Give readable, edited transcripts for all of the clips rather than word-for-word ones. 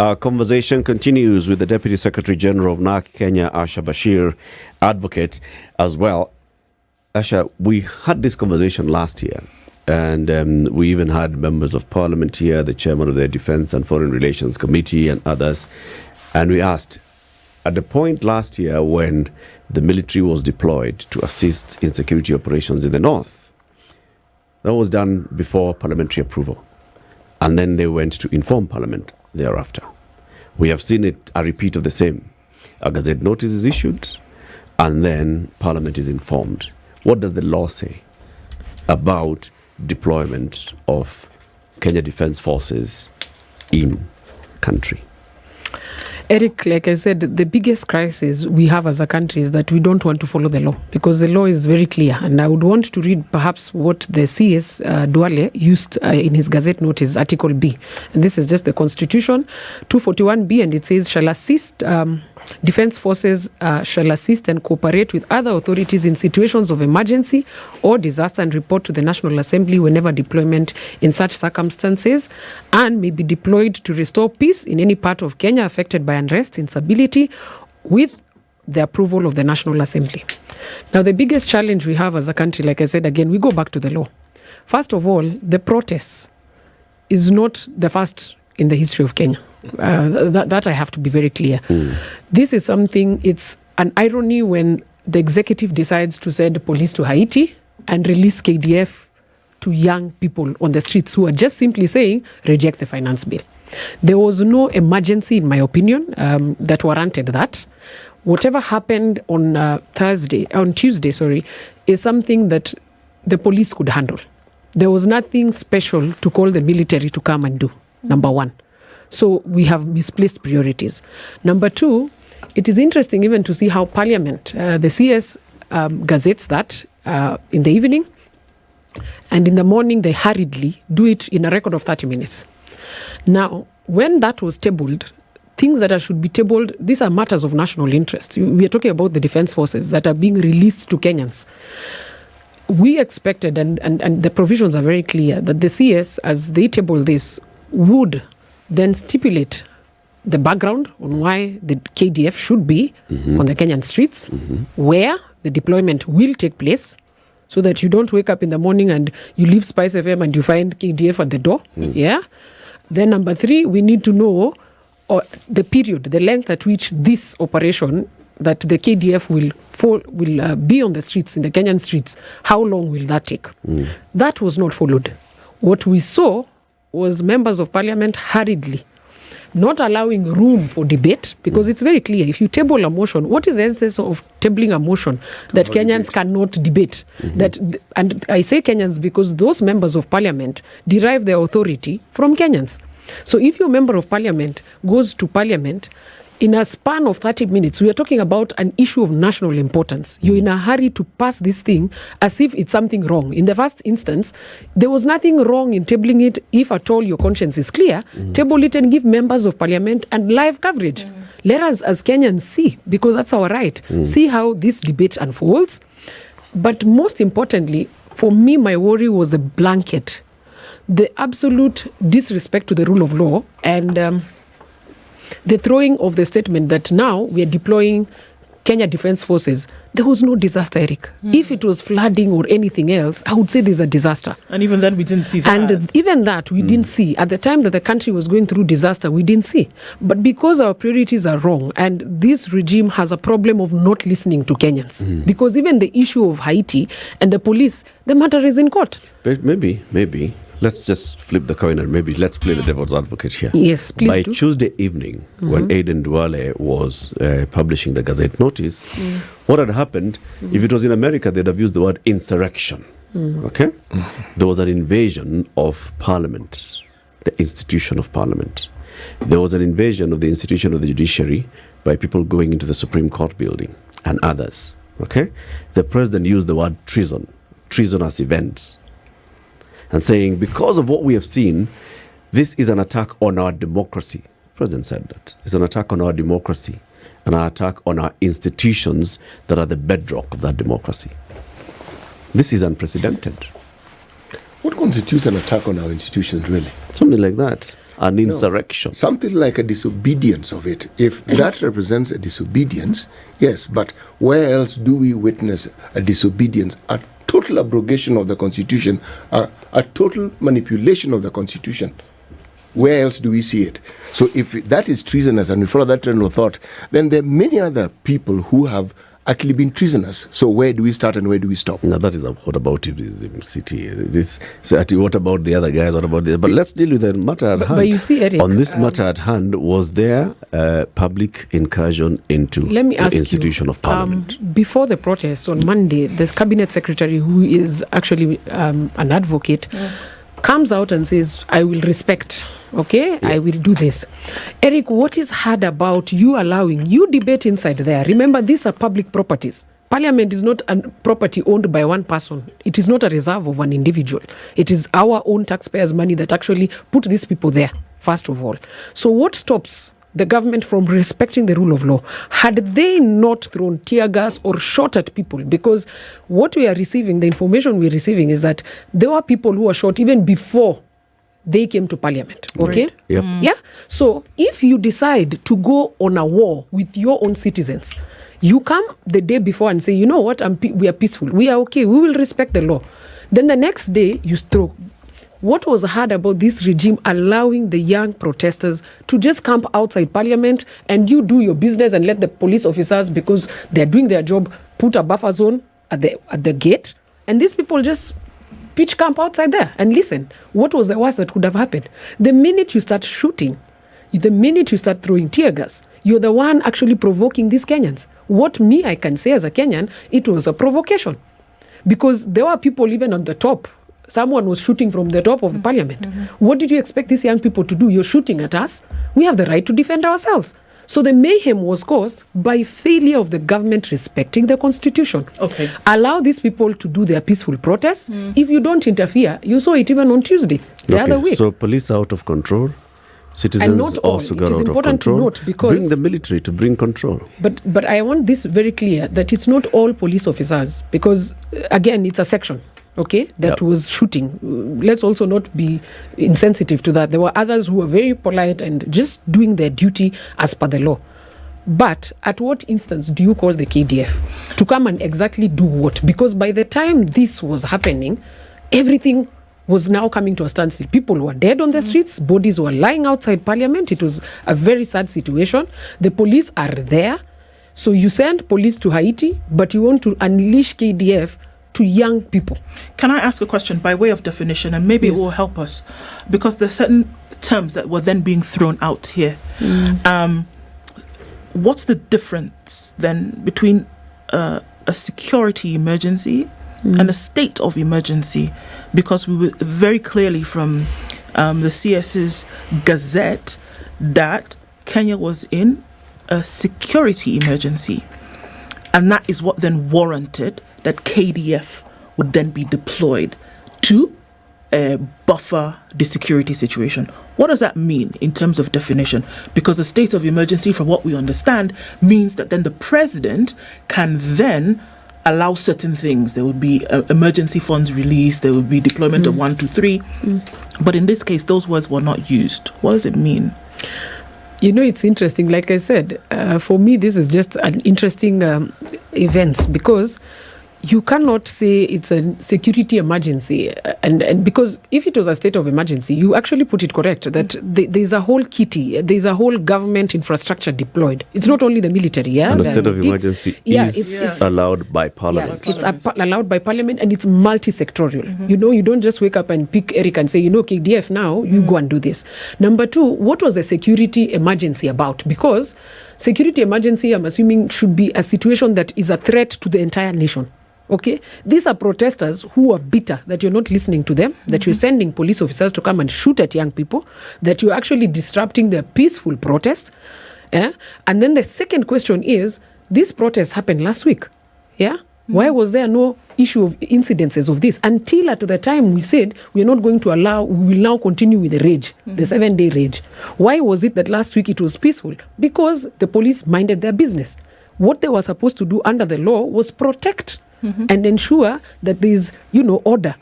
Our conversation continues with the Deputy Secretary General of Narc-Kenya, Asha Bashir, advocate as well. Asha, we had this conversation last year, and we even had members of Parliament here, the chairman of the Defence and Foreign Relations Committee and others, and we asked, at the point last year when the military was deployed to assist in security operations in the north, that was done before parliamentary approval, and then they went to inform Parliament thereafter. We have seen it, a repeat of the same. A gazette notice is issued, and then Parliament is informed. What does the law say about deployment of Kenya Defence Forces in country? Eric, like I said, the biggest crisis we have as a country is that we don't want to follow the law, because the law is very clear. And I would want to read perhaps what the CS Duale used in his Gazette notice, Article B. And this is just the Constitution, 241B, and it says, shall assist, Defence Forces shall assist and cooperate with other authorities in situations of emergency or disaster and report to the National Assembly whenever deployment in such circumstances, and may be deployed to restore peace in any part of Kenya affected by unrest, instability, with the approval of the National Assembly. Now, the biggest challenge we have as a country, like I said, again, we go back to the law. First of all, the protests is not the first in the history of Kenya. That I have to be very clear. This is something, it's an irony when the executive decides to send police to Haiti and release KDF to young people on the streets who are just simply saying, reject the finance bill. There was no emergency, in my opinion, that warranted that. Whatever happened on Tuesday, is something that the police could handle. There was nothing special to call the military to come and do, number one. So we have misplaced priorities. Number two, it is interesting even to see how Parliament, the CS gazettes that in the evening, and in the morning they hurriedly do it in a record of 30 minutes. Now, when that was tabled, things that should be tabled, these are matters of national interest. We are talking about the defense forces that are being released to Kenyans. We expected, and the provisions are very clear, that the CS, as they table this, would then stipulate the background on why the KDF should be on the Kenyan streets, where the deployment will take place, so that you don't wake up in the morning and you leave Spice FM and you find KDF at the door. Yeah. Then number three, we need to know the period, the length at which this operation that the KDF will be on the streets, in the Kenyan streets, how long will that take? That was not followed. What we saw was members of Parliament hurriedly not allowing room for debate, because it's very clear. If you table a motion, what is the essence of tabling a motion that Kenyans cannot debate? And I say Kenyans because those members of Parliament derive their authority from Kenyans. So if your member of Parliament goes to Parliament, in a span of 30 minutes, we are talking about an issue of national importance. You're in a hurry to pass this thing as if it's something wrong. In the first instance, there was nothing wrong in tabling it. If at all your conscience is clear, table it and give members of Parliament and live coverage. Let us as Kenyans see, because that's our right, see how this debate unfolds. But most importantly, for me, my worry was the blanket, the absolute disrespect to the rule of law, and the throwing of the statement that now we are deploying Kenya Defence Forces. There was no disaster, Eric. If it was flooding or anything else, I would say there's a disaster. And even then, we didn't see that. And even that, we didn't see. At the time that the country was going through disaster, we didn't see. But because our priorities are wrong, and this regime has a problem of not listening to Kenyans, because even the issue of Haiti and the police, the matter is in court. But maybe. Let's just flip the coin and maybe let's play the devil's advocate here. Yes, please By do. Tuesday evening, when Ednah Duale was publishing the Gazette notice, what had happened, if it was in America, they'd have used the word insurrection. Okay? There was an invasion of Parliament, the institution of Parliament. There was an invasion of the institution of the judiciary by people going into the Supreme Court building and others. Okay? The president used the word treason, treasonous events, and saying, because of what we have seen, this is an attack on our democracy. The president said that. It's an attack on our democracy, and an attack on our institutions that are the bedrock of that democracy. This is unprecedented. What constitutes an attack on our institutions, really? Something like that. an insurrection. Something like a disobedience of it. If that represents a disobedience, yes, but where else do we witness a disobedience, a total abrogation of the Constitution, a total manipulation of the Constitution? Where else do we see it? So if that is treasonous and we follow that trend of thought, then there are many other people who have actually been treasonous. So where do we start and where do we stop? Now that is what about city? What about the other guys? What about but let's deal with the matter at hand. But you see, Eric, on this matter at hand, was there public incursion into the institution of Parliament? Before the protest on Monday, the cabinet secretary, who is actually an advocate, comes out and says, I will respect, I will do this. Eric, what is hard about you allowing, you debate inside there. Remember, these are public properties. Parliament is not a property owned by one person. It is not a reserve of an individual. It is our own taxpayers' money that actually put these people there, first of all. So what stops the government from respecting the rule of law? Had they not thrown tear gas or shot at people? Because what we are receiving, the information we're receiving is that there were people who were shot even before they came to Parliament. Okay? Right. Yep. Yeah? So if you decide to go on a war with your own citizens, you come the day before and say, you know what, we are peaceful. We are okay. We will respect the law. Then the next day, you stroke. What was hard about this regime allowing the young protesters to just camp outside Parliament and you do your business and let the police officers, because they're doing their job, put a buffer zone at the gate, and these people just pitch camp outside there and listen? What was the worst that could have happened? The minute you start shooting, the minute you start throwing tear gas, you're the one actually provoking these Kenyans. What I can say as a Kenyan, it was a provocation. Because there were people even on the top. Someone was shooting from the top of the Parliament. What did you expect these young people to do? You're shooting at us. We have the right to defend ourselves. So the mayhem was caused by failure of the government respecting the Constitution. Okay. Allow these people to do their peaceful protests. If you don't interfere, you saw it even on Tuesday, the other week. So police out of control. Citizens also got out of control. Bring the military to bring control. But I want this very clear, that it's not all police officers, because again, it's a section. That was shooting. Let's also not be insensitive to that. There were others who were very polite and just doing their duty as per the law. But at what instance do you call the KDF to come and exactly do what? Because by the time this was happening, everything was now coming to a standstill. People were dead on the streets. Bodies were lying outside Parliament. It was a very sad situation. The police are there. So you send police to Haiti, but you want to unleash KDF to young people. Can I ask a question by way of definition, and maybe it will help us, because there's certain terms that were then being thrown out here. What's the difference then between a security emergency and a state of emergency? Because we were very clearly from the CS's Gazette that Kenya was in a security emergency. And that is what then warranted that KDF would then be deployed to buffer the security situation. What does that mean in terms of definition? Because the state of emergency, from what we understand, means that then the president can then allow certain things. There would be emergency funds released, there would be deployment of 1, 2, 3. But in this case, those words were not used. What does it mean? You know, it's interesting. Like I said, for me, this is just an interesting event, because you cannot say it's a security emergency. And because if it was a state of emergency, you actually put it correct, that there's a whole kitty, there's a whole government infrastructure deployed. It's not only the military. And a state of emergency is allowed by Parliament. Yes, it's allowed by Parliament, and it's multi-sectorial. You know, you don't just wake up and pick Eric and say, you know, KDF now, you go and do this. Number two, what was the security emergency about? Because security emergency, I'm assuming, should be a situation that is a threat to the entire nation. Okay, these are protesters who are bitter that you're not listening to them, that you're sending police officers to come and shoot at young people, that you're actually disrupting their peaceful protest. And then the second question is, this protest happened last week. Why was there no issue of incidences of this until at the time we said we're not going to allow, we will now continue with the rage, the 7-day rage? Why was it that last week it was peaceful? Because the police minded their business. What they were supposed to do under the law was protect and ensure that there is, order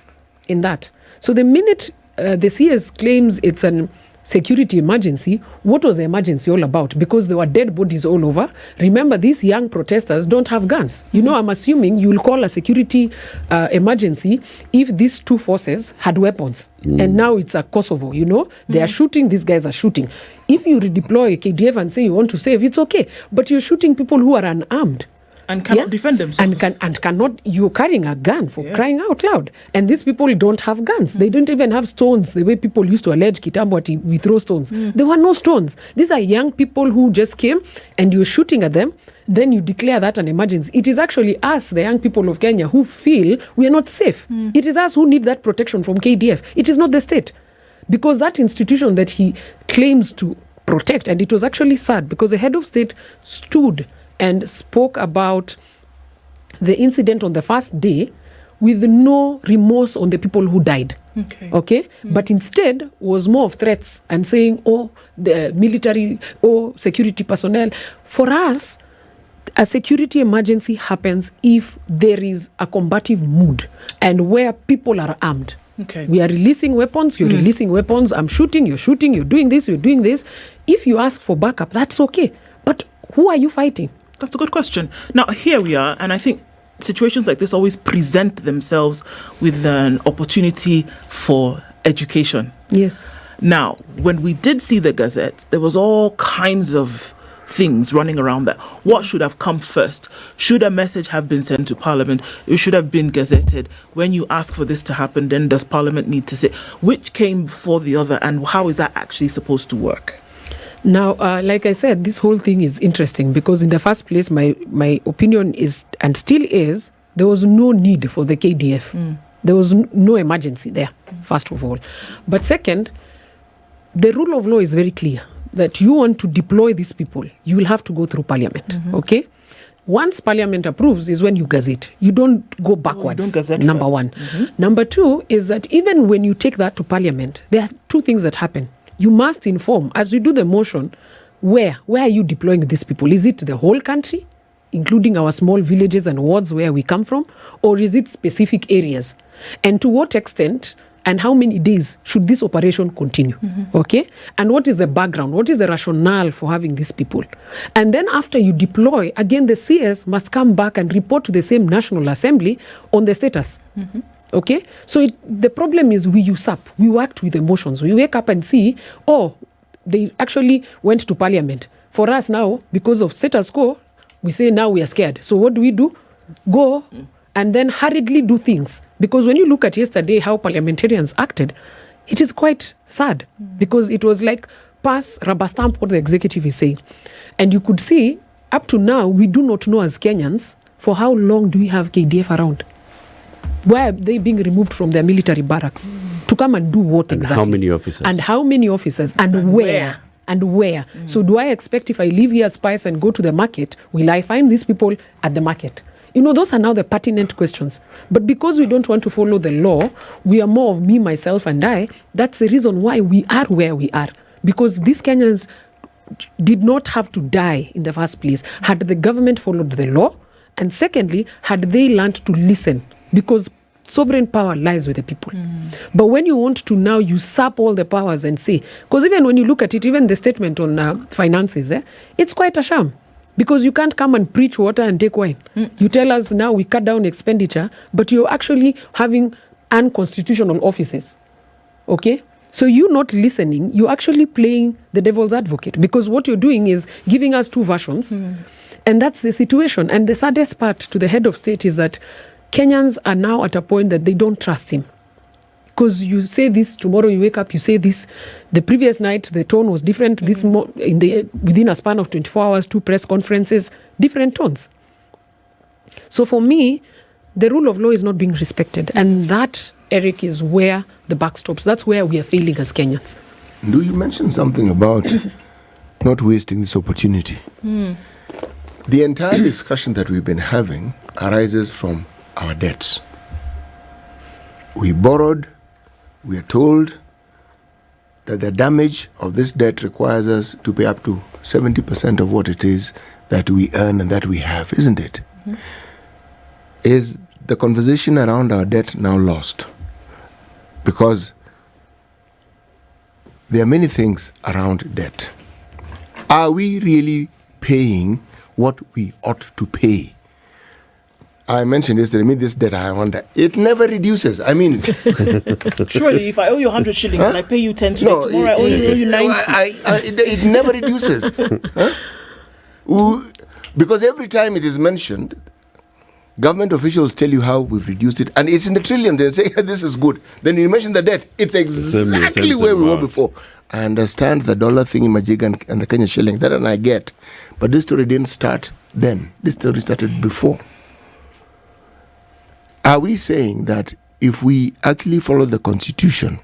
in that. So the minute the CS claims it's an security emergency, what was the emergency all about? Because there were dead bodies all over. Remember, these young protesters don't have guns. You know, I'm assuming you will call a security emergency if these two forces had weapons. And now it's a Kosovo, you know. They are shooting, these guys are shooting. If you redeploy KDF and say you want to save, it's okay. But you're shooting people who are unarmed. And cannot defend themselves. And cannot, you're carrying a gun for crying out loud. And these people don't have guns. They don't even have stones, the way people used to allege Kitambo, we throw stones. There were no stones. These are young people who just came and you're shooting at them. Then you declare that an emergency. It is actually us, the young people of Kenya, who feel we are not safe. It is us who need that protection from KDF. It is not the state. Because that institution that he claims to protect, and it was actually sad because the head of state stood and spoke about the incident on the first day with no remorse on the people who died. Okay? But instead was more of threats and saying, oh, the military, oh, security personnel. For us, a security emergency happens if there is a combative mood and where people are armed. We are releasing weapons, you're releasing weapons, I'm shooting, you're doing this, you're doing this. If you ask for backup, that's okay. But who are you fighting? That's a good question. Now, here we are, and I think situations like this always present themselves with an opportunity for education. Yes. Now, when we did see the Gazette, there was all kinds of things running around that. What should have come first? Should a message have been sent to Parliament? It should have been gazetted. When you ask for this to happen, then does Parliament need to say which came before the other, and how is that actually supposed to work? Now, like I said, this whole thing is interesting because in the first place, my opinion is, and still is, there was no need for the KDF. There was no emergency there, first of all. But second, the rule of law is very clear that you want to deploy these people, you will have to go through Parliament, okay? Once Parliament approves is when you gazette. You don't go backwards, you don't gazette number first. one. Number two is that even when you take that to Parliament, there are two things that happen. You must inform, as you do the motion, where are you deploying these people? Is it the whole country, including our small villages and wards where we come from, or is it specific areas? And to what extent and how many days should this operation continue? Okay? And what is the background? What is the rationale for having these people? And then after you deploy, again, the CS must come back and report to the same National Assembly on the status. Okay? So the problem is we usurp. We worked with emotions. We wake up and see, oh, they actually went to Parliament. For us now, because of status quo, we say now we are scared. So what do? Go and then hurriedly do things. Because when you look at yesterday how parliamentarians acted, it is quite sad. Because it was like pass, rubber stamp what the executive is saying. And you could see, up to now, we do not know as Kenyans, for how long do we have KDF around? Why are they being removed from their military barracks? To come and do what exactly? How many officers? And how many officers? And where? And where? So do I expect if I leave here Spice and go to the market, will I find these people at the market? You know, those are now the pertinent questions. But because we don't want to follow the law, we are more of me, myself, and I. That's the reason why we are where we are. Because these Kenyans did not have to die in the first place had the government followed the law. And secondly, had they learned to listen. Because sovereign power lies with the people. But when you want to now usurp all the powers and say, because even when you look at it, even the statement on finances, it's quite a sham. Because you can't come and preach water and take wine. You tell us now we cut down expenditure, but you're actually having unconstitutional offices. Okay? So you not listening, you're actually playing the devil's advocate. Because what you're doing is giving us two versions. And that's the situation. And the saddest part to the head of state is that Kenyans are now at a point that they don't trust him. Because you say this, tomorrow you wake up, you say this. The previous night, the tone was different. Within a span of 24 hours, 2 press conferences, different tones. So for me, the rule of law is not being respected. And that, Eric, is where the buck stops. That's where we are failing as Kenyans. Do you mention something about not wasting this opportunity? The entire discussion that we've been having arises from our debts. We borrowed, we are told that the damage of this debt requires us to pay up to 70% of what it is that we earn and that we have, isn't it? Is the conversation around our debt now lost? Because there are many things around debt. Are we really paying what we ought to pay? I mentioned yesterday, this debt, I wonder, it never reduces. I mean, surely if I owe you 100 shillings and I pay you 10 today, tomorrow I owe you 90. It never reduces. Because every time it is mentioned, government officials tell you how we've reduced it, and it's in the trillions. They say, this is good. Then you mention the debt, it's exactly where we were before. I understand the dollar thing in Majiga and the Kenya shilling, that and I get. But this story didn't start then. This story started before. Are we saying that if we actually follow the Constitution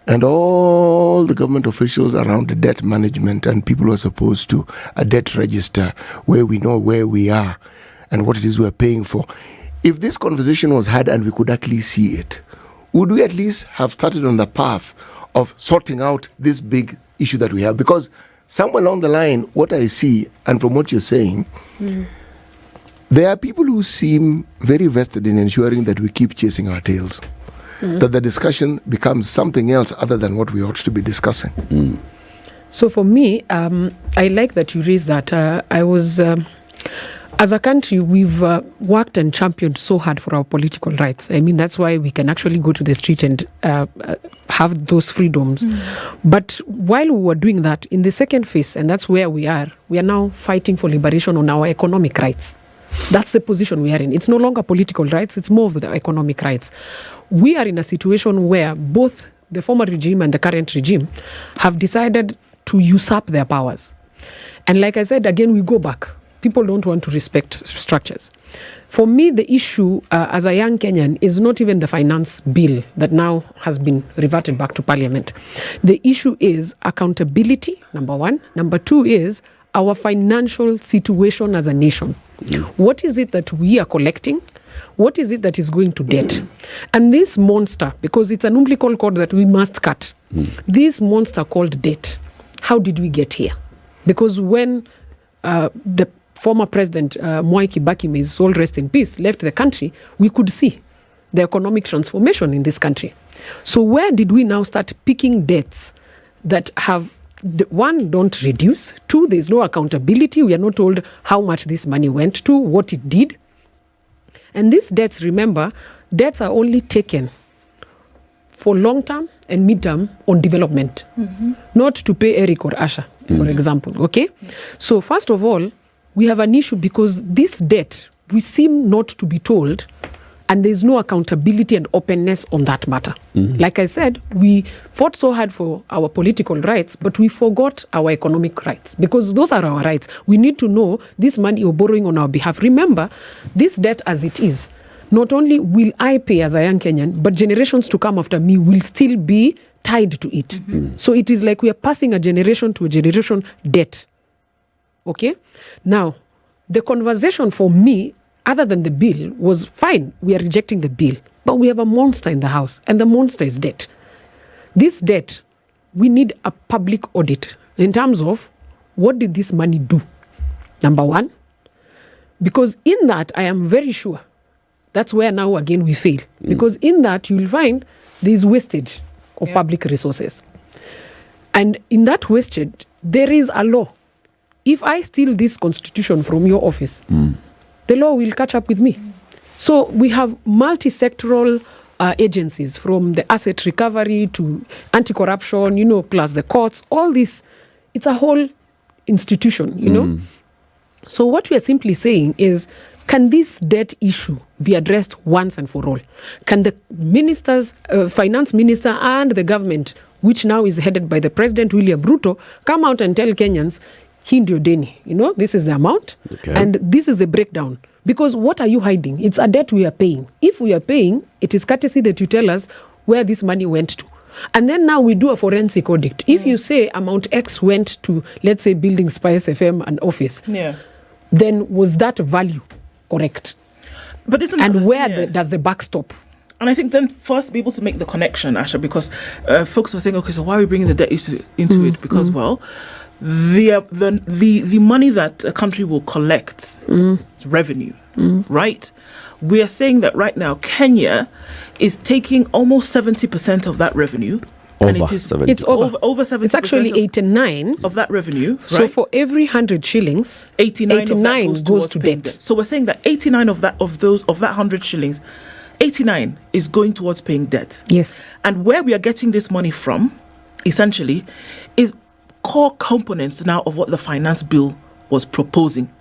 and all the government officials around the debt management and people who are supposed to a debt register where we know where we are and what it is we're paying for, if this conversation was had and we could actually see it, would we at least have started on the path of sorting out this big issue that we have? Because somewhere along the line, what I see, and from what you're saying, there are people who seem very vested in ensuring that we keep chasing our tails, that the discussion becomes something else other than what we ought to be discussing. So for me, I like that you raised that. I was, as a country, we've worked and championed so hard for our political rights. I mean, that's why we can actually go to the street and have those freedoms. But while we were doing that, in the second phase, and that's where we are now fighting for liberation on our economic rights. That's the position we are in. It's no longer political rights, it's more of the economic rights. We are in a situation where both the former regime and the current regime have decided to usurp their powers. And like I said, again, we go back. People don't want to respect structures. For me, the issue as a young Kenyan is not even the finance bill that now has been reverted back to Parliament. The issue is accountability, number one. Number two is our financial situation as a nation. What is it that we are collecting? What is it that is going to debt? And this monster, because it's an umbilical cord that we must cut, this monster called debt, how did we get here? Because when the former president, Mwai Kibaki, may his soul rest in peace, left the country, we could see the economic transformation in this country. So where did we now start picking debts that have, one, don't reduce. Two, there's no accountability. We are not told how much this money went to, what it did. And these debts, remember, debts are only taken for long-term and mid-term on development, not to pay Eric or Asha, for example, okay? So first of all, we have an issue because this debt, we seem not to be told, and there's no accountability and openness on that matter. Like I said, we fought so hard for our political rights, but we forgot our economic rights because those are our rights. We need to know this money you're borrowing on our behalf. Remember, this debt as it is, not only will I pay as a young Kenyan, but generations to come after me will still be tied to it. So it is like we are passing a generation to a generation debt. Okay? Now, the conversation for me, other than the bill, was fine. We are rejecting the bill. But we have a monster in the house, and the monster is debt. This debt, we need a public audit in terms of what did this money do? Number one, because in that, I am very sure, that's where now again we fail. Because in that, you'll find there is wastage of public resources. And in that wastage, there is a law. If I steal this constitution from your office, the law will catch up with me. So we have multi-sectoral agencies, from the asset recovery to anti-corruption, plus the courts, all this. It's a whole institution, So what we are simply saying is, can this debt issue be addressed once and for all? Can the ministers, finance minister and the government, which now is headed by the President William Ruto, come out and tell Kenyans, hii ndio deni, this is the amount, and this is the breakdown. Because what are you hiding? It's a debt we are paying. If we are paying, it is courtesy that you tell us where this money went to. And then now we do a forensic audit. If you say amount X went to, let's say, building Spice FM and office, then was that value correct? But isn't and where does the buck stop? And I think then for us to be able to make the connection, Asha, because folks were saying, okay, so why are we bringing the debt into it? Because, the money that a country will collect is revenue, right? We are saying that right now Kenya is taking almost 70% of that revenue And Over it is 70. It's over. over 70%. It's actually 89. of that revenue. Right? So for every 100 shillings, 89 89 goes to paying debt. So we're saying that 89 of that 100 shillings, 89 is going towards paying debt. Yes. And where we are getting this money from, essentially, is core components now of what the finance bill was proposing.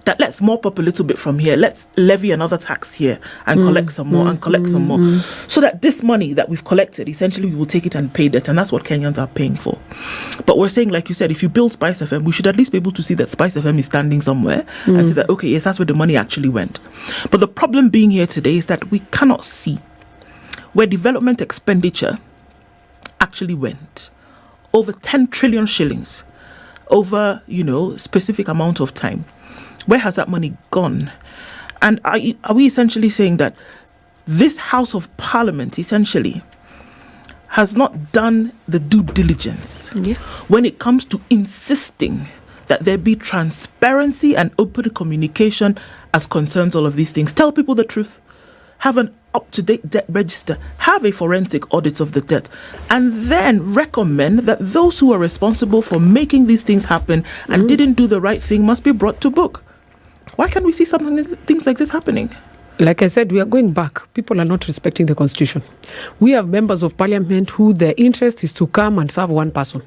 That let's mop up a little bit from here. Let's levy another tax here and collect some more and collect some more. So that this money that we've collected, essentially we will take it and pay debt. And that's what Kenyans are paying for. But we're saying, like you said, if you build Spice FM, we should at least be able to see that Spice FM is standing somewhere and say that, okay, yes, that's where the money actually went. But the problem being here today is that we cannot see where development expenditure actually went. Over 10 trillion shillings over, specific amount of time. Where has that money gone? And are we essentially saying that this House of Parliament essentially has not done the due diligence when it comes to insisting that there be transparency and open communication as concerns all of these things? Tell people the truth. Have an up-to-date debt register. Have a forensic audit of the debt. And then recommend that those who are responsible for making these things happen and didn't do the right thing must be brought to book. Why can't we see things like this happening? Like I said, we are going back. People are not respecting the constitution. We have members of parliament who their interest is to come and serve one person,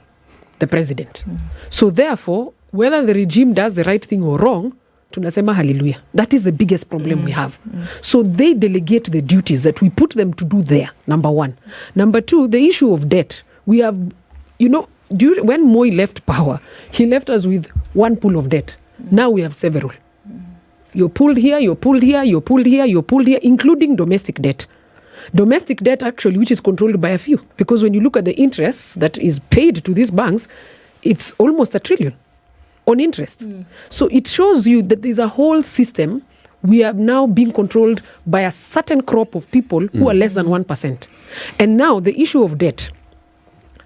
the president. So therefore, whether the regime does the right thing or wrong, tunasema hallelujah. That is the biggest problem we have. So they delegate the duties that we put them to do there, number one. Number two, the issue of debt. We have, when Moi left power, he left us with one pool of debt. Now we have several. You're pulled here, you're pulled here, you're pulled here, you're pulled here, including domestic debt. Domestic debt, actually, which is controlled by a few. Because when you look at the interest that is paid to these banks, it's almost $1 trillion on interest. So it shows you that there's a whole system. We are now being controlled by a certain crop of people who are less than 1%. And now the issue of debt.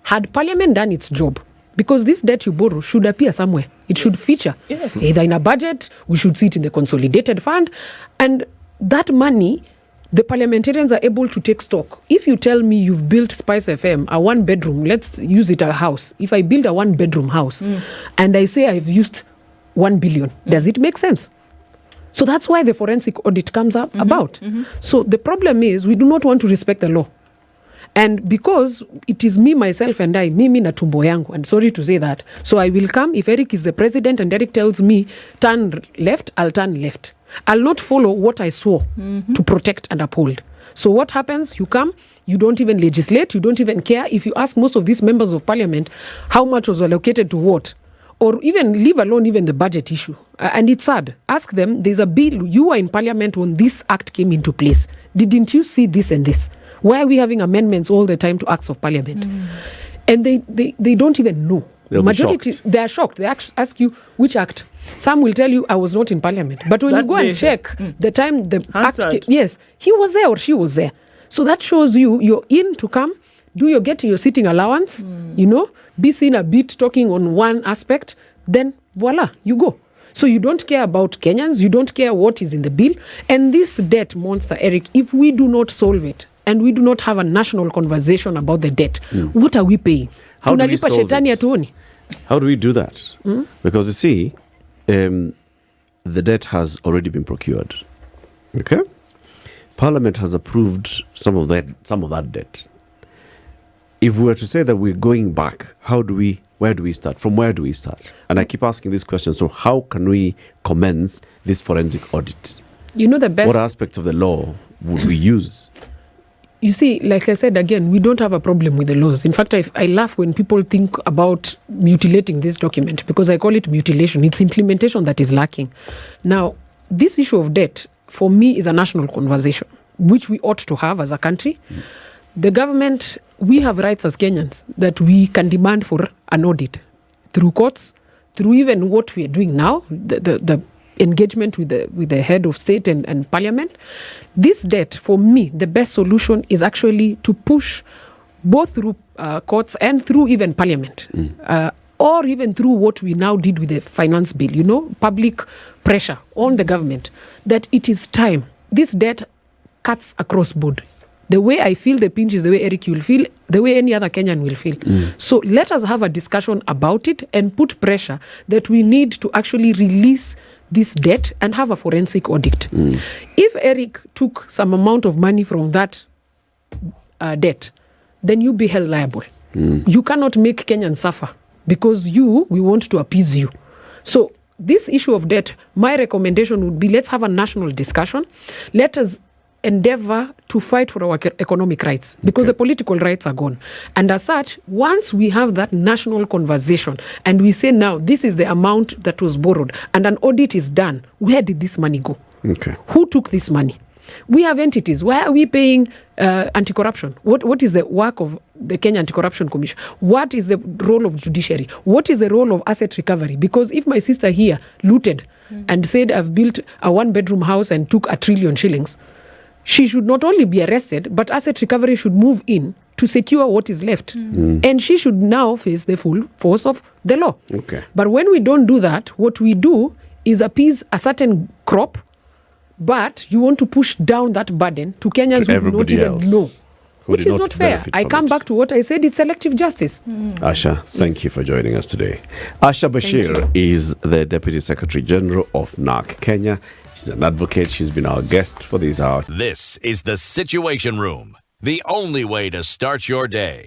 Had Parliament done its job, because this debt you borrow should appear somewhere. It should feature. Yes. Either in a budget, we should see it in the consolidated fund. And that money, the parliamentarians are able to take stock. If you tell me you've built Spice FM, a 1-bedroom, let's use it a house. If I build a 1-bedroom house and I say I've used 1 billion, does it make sense? So that's why the forensic audit comes up about. So the problem is we do not want to respect the law. And because it is me, myself, and I, mimi na tumbo yangu, and sorry to say that. So I will come, if Eric is the president and Eric tells me, turn left, I'll turn left. I'll not follow what I swore to protect and uphold. So what happens? You come, you don't even legislate, you don't even care. If you ask most of these members of parliament how much was allocated to what, or even leave alone even the budget issue. And it's sad. Ask them, there's a bill, you were in parliament when this act came into place. Didn't you see this and this? Why are we having amendments all the time to acts of parliament? And they don't even know. Majority, they are shocked. They ask you, which act? Some will tell you, I was not in parliament. But when you go and check the time the act came, yes, he was there or she was there. So that shows you, you're in to come, get your sitting allowance, be seen a bit talking on one aspect, then voila, you go. So you don't care about Kenyans, you don't care what is in the bill. And this debt monster, Eric, if we do not solve it, and we do not have a national conversation about the debt, what are we paying? How do we solve shetani it? Atuoni. How do we do that? Because you see, the debt has already been procured. Okay? Parliament has approved some of that debt. If we were to say that we're going back, where do we start? From where do we start? And I keep asking this question. So how can we commence this forensic audit? The best. What aspects of the law would we use? You see, like I said, again, we don't have a problem with the laws. In fact, I laugh when people think about mutilating this document, because I call it mutilation. It's implementation that is lacking. Now, this issue of debt, for me, is a national conversation, which we ought to have as a country. The government, we have rights as Kenyans that we can demand for an audit through courts, through even what we are doing now, the engagement with the head of state and parliament. This debt, for me, the best solution is actually to push both through courts and through even parliament, or even through what we now did with the finance bill, public pressure on the government, that it is time. This debt cuts across board. The way I feel the pinch is the way Eric will feel, the way any other Kenyan will feel. So let us have a discussion about it and put pressure that we need to actually release this debt and have a forensic audit. If Eric took some amount of money from that debt, then you be held liable. You cannot make Kenyans suffer because we want to appease you. So this issue of debt, my recommendation would be, let's have a national discussion. Let us endeavor to fight for our economic rights, because the political rights are gone. And as such, once we have that national conversation and we say, now this is the amount that was borrowed and an audit is done, where did this money go? Who took this money? We have entities. Why are we paying anti-corruption? What is the work of the Kenya Anti-Corruption Commission? What is the role of judiciary? What is the role of asset recovery? Because if my sister here looted and said, I've built a one-bedroom house and took 1 trillion shillings, she should not only be arrested, but asset recovery should move in to secure what is left. And she should now face the full force of the law. But when we don't do that, what we do is appease a certain crop, but you want to push down that burden to Kenyans who do not even know, which is not fair. I come back to what I said, it's selective justice. Asha, thank you for joining us today. Asha Bashir is the Deputy Secretary General of Narc-Kenya. She's an advocate. She's been our guest for this hour. This is the Situation Room, the only way to start your day.